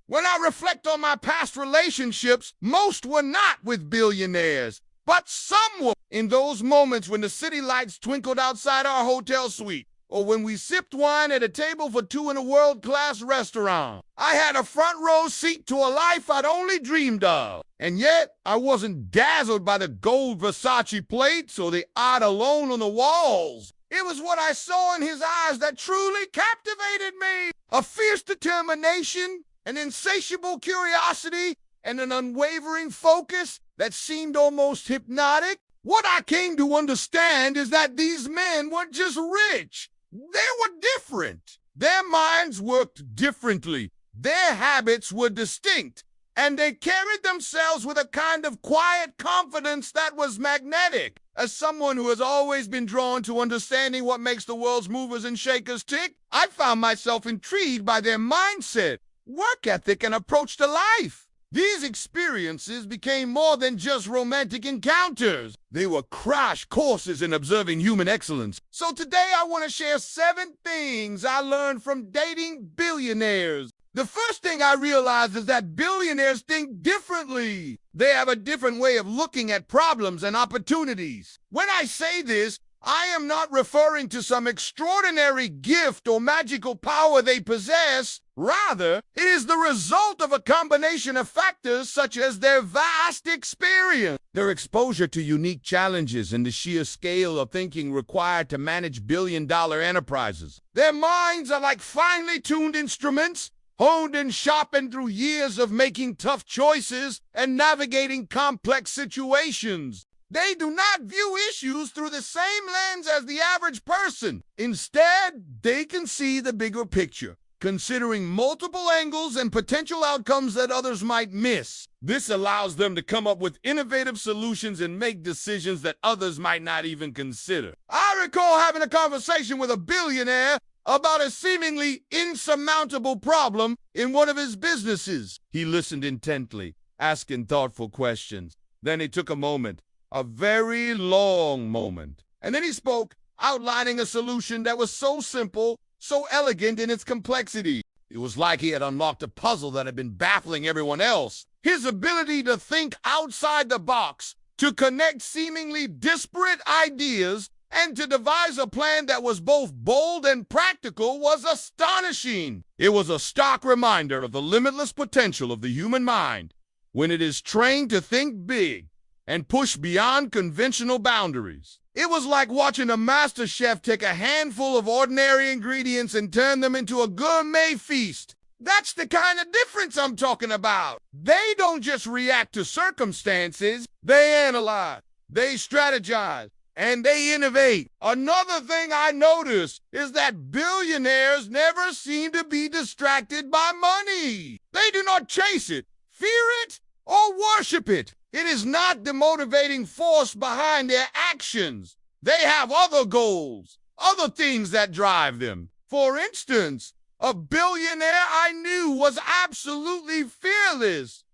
When I reflect on my past relationships, most were not with billionaires, but some were. In those moments when the city lights twinkled outside our hotel suite, or when we sipped wine at a table for two in a world-class restaurant, I had a front row seat to a life I'd only dreamed of. And yet, I wasn't dazzled by the gold Versace plates or the art alone on the walls. It was what I saw in his eyes that truly captivated me. A fierce determination, an insatiable curiosity, and an unwavering focus that seemed almost hypnotic. What I came to understand is that these men weren't just rich. They were different. Their minds worked differently. Their habits were distinct. And they carried themselves with a kind of quiet confidence that was magnetic. As someone who has always been drawn to understanding what makes the world's movers and shakers tick, I found myself intrigued by their mindset, work ethic, and approach to life. These experiences became more than just romantic encounters. They were crash courses in observing human excellence. So today I want to share 7 things I learned from dating billionaires. The first thing I realized is that billionaires think differently. They have a different way of looking at problems and opportunities. When I say this, I am not referring to some extraordinary gift or magical power they possess. Rather, it is the result of a combination of factors such as their vast experience, their exposure to unique challenges, and the sheer scale of thinking required to manage billion-dollar enterprises. Their minds are like finely tuned instruments, honed and sharpened through years of making tough choices and navigating complex situations. They do not view issues through the same lens as the average person. Instead, they can see the bigger picture, considering multiple angles and potential outcomes that others might miss. This allows them to come up with innovative solutions and make decisions that others might not even consider. I recall having a conversation with a billionaire about a seemingly insurmountable problem in one of his businesses. He listened intently, asking thoughtful questions. Then he took a moment, a very long moment. And then he spoke, outlining a solution that was so simple, so elegant in its complexity. It was like he had unlocked a puzzle that had been baffling everyone else. His ability to think outside the box, to connect seemingly disparate ideas, and to devise a plan that was both bold and practical was astonishing. It was a stark reminder of the limitless potential of the human mind when it is trained to think big and push beyond conventional boundaries. It was like watching a master chef take a handful of ordinary ingredients and turn them into a gourmet feast. That's the kind of difference I'm talking about. They don't just react to circumstances, they analyze, they strategize, and they innovate. Another thing I noticed is that billionaires never seem to be distracted by money. They do not chase it, fear it, or worship it. It is not the motivating force behind their actions. They have other goals, other things that drive them. For instance, a billionaire I knew was absolutely fearless.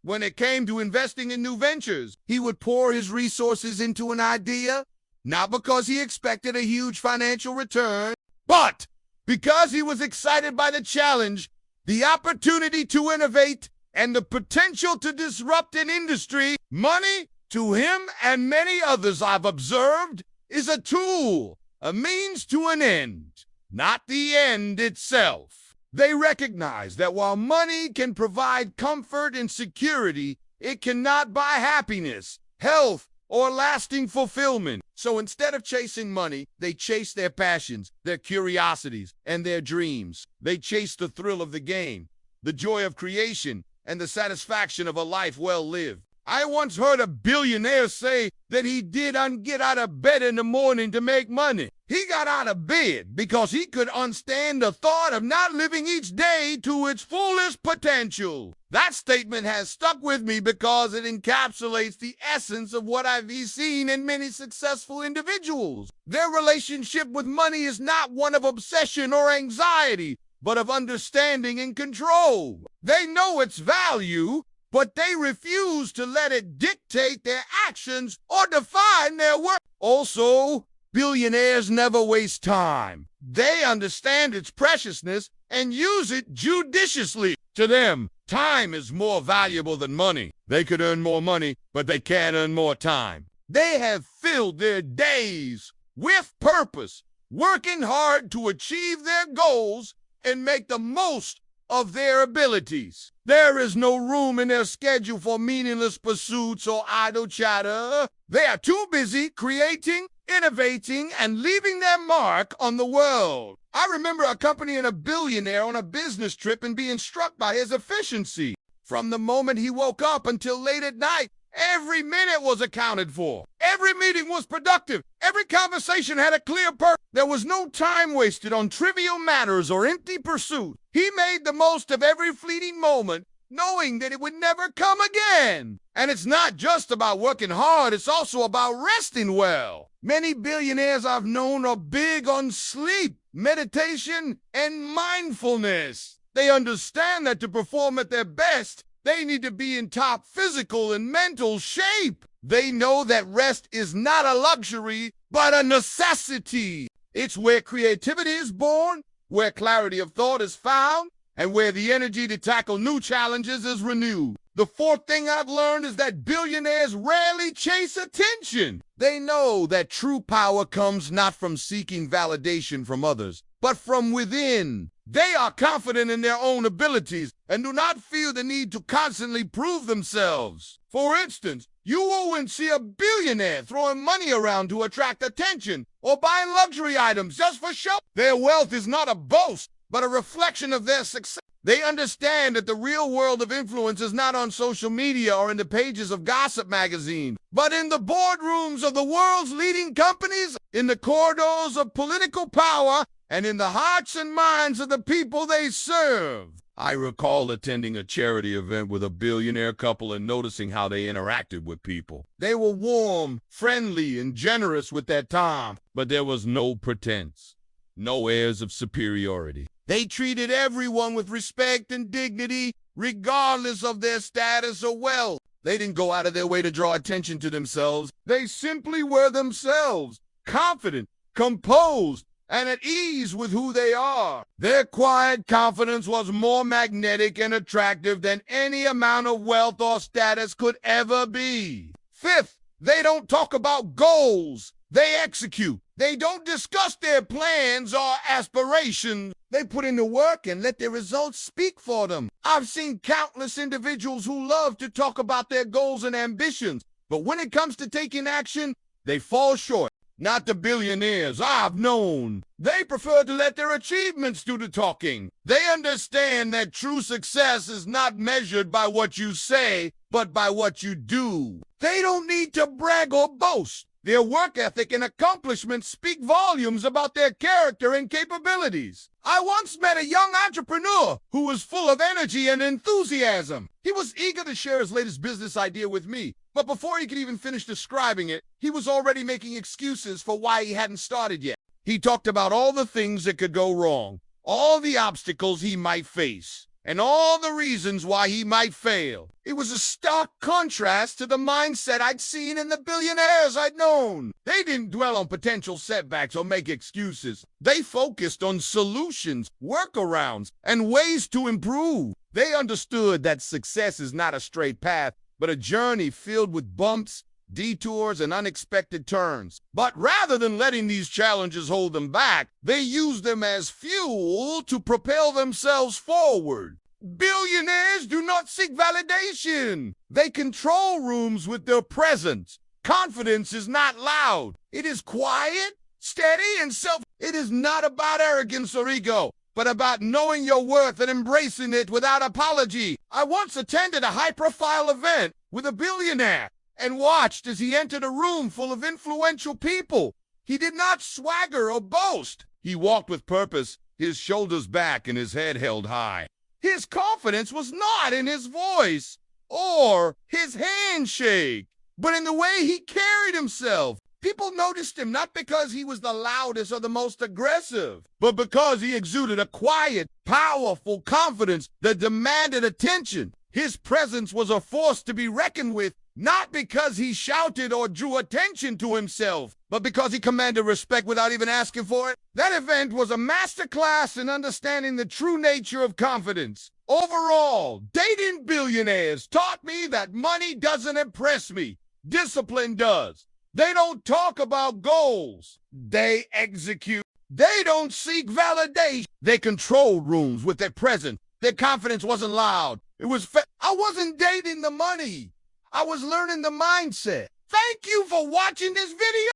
When it came to investing in new ventures, he would pour his resources into an idea, not because he expected a huge financial return, but because he was excited by the challenge, the opportunity to innovate, and the potential to disrupt an industry. Money, to him and many others I've observed, is a tool, a means to an end, not the end itself. They recognize that while money can provide comfort and security, it cannot buy happiness, health, or lasting fulfillment. So instead of chasing money, they chase their passions, their curiosities, and their dreams. They chase the thrill of the game, the joy of creation, and the satisfaction of a life well lived. I once heard a billionaire say that he didn't get out of bed in the morning to make money. He got out of bed because he could understand the thought of not living each day to its fullest potential. That statement has stuck with me because it encapsulates the essence of what I've seen in many successful individuals. Their relationship with money is not one of obsession or anxiety, but of understanding and control. They know its value, but they refuse to let it dictate their actions or define their work. Also, billionaires never waste time. They understand its preciousness and use it judiciously. To them, Time is more valuable than money. They could earn more money, but they can't earn more time. They have filled their days with purpose, working hard to achieve their goals and make the most of their abilities. There is no room in their schedule for meaningless pursuits or idle chatter. They are too busy creating, innovating, and leaving their mark on the world. I remember accompanying a billionaire on a business trip and being struck by his efficiency. From the moment he woke up until late at night, every minute was accounted for. Every meeting was productive. Every conversation had a clear purpose. There was no time wasted on trivial matters or empty pursuit. He made the most of every fleeting moment, knowing that it would never come again. And it's not just about working hard, it's also about resting well. Many billionaires I've known are big on sleep, meditation, and mindfulness. They understand that to perform at their best, they need to be in top physical and mental shape. They know that rest is not a luxury, but a necessity. It's where creativity is born, where clarity of thought is found, and where the energy to tackle new challenges is renewed. The fourth thing I've learned is that billionaires rarely chase attention. They know that true power comes not from seeking validation from others, but from within. They are confident in their own abilities and do not feel the need to constantly prove themselves. For instance, you won't see a billionaire throwing money around to attract attention or buying luxury items just for show. Their wealth is not a boast, but a reflection of their success. They understand that the real world of influence is not on social media or in the pages of gossip magazines, but in the boardrooms of the world's leading companies, in the corridors of political power, and in the hearts and minds of the people they serve. I recall attending a charity event with a billionaire couple and noticing how they interacted with people. They were warm, friendly, and generous with their time, but there was no pretense, no airs of superiority. They treated everyone with respect and dignity, regardless of their status or wealth. They didn't go out of their way to draw attention to themselves. They simply were themselves, confident, composed, and at ease with who they are. Their quiet confidence was more magnetic and attractive than any amount of wealth or status could ever be. Fifth, they don't talk about goals. They execute. They don't discuss their plans or aspirations. They put in the work and let their results speak for them. I've seen countless individuals who love to talk about their goals and ambitions, but when it comes to taking action, they fall short. Not the billionaires I've known. They prefer to let their achievements do the talking. They understand that true success is not measured by what you say, but by what you do. They don't need to brag or boast. Their work ethic and accomplishments speak volumes about their character and capabilities. I once met a young entrepreneur who was full of energy and enthusiasm. He was eager to share his latest business idea with me, but before he could even finish describing it, he was already making excuses for why he hadn't started yet. He talked about all the things that could go wrong, all the obstacles he might face, and all the reasons why he might fail. It was a stark contrast to the mindset I'd seen in the billionaires I'd known. They didn't dwell on potential setbacks or make excuses. They focused on solutions, workarounds, and ways to improve. They understood that success is not a straight path, but a journey filled with bumps, detours, and unexpected turns. But rather than letting these challenges hold them back, they used them as fuel to propel themselves forward. Billionaires do not seek validation. They control rooms with their presence. Confidence is not loud. It is quiet, steady, and It is not about arrogance or ego, but about knowing your worth and embracing it without apology. I once attended a high-profile event with a billionaire and watched as he entered a room full of influential people. He did not swagger or boast. He walked with purpose, his shoulders back and his head held high. His confidence was not in his voice or his handshake, but in the way he carried himself. People noticed him not because he was the loudest or the most aggressive, but because he exuded a quiet, powerful confidence that demanded attention. His presence was a force to be reckoned with, not because he shouted or drew attention to himself, but because he commanded respect without even asking for it. That event was a masterclass in understanding the true nature of confidence. Overall, dating billionaires taught me that money doesn't impress me. Discipline does. They don't talk about goals. They execute. They don't seek validation. They controlled rooms with their presence. Their confidence wasn't loud. I wasn't dating the money. I was learning the mindset. Thank you for watching this video.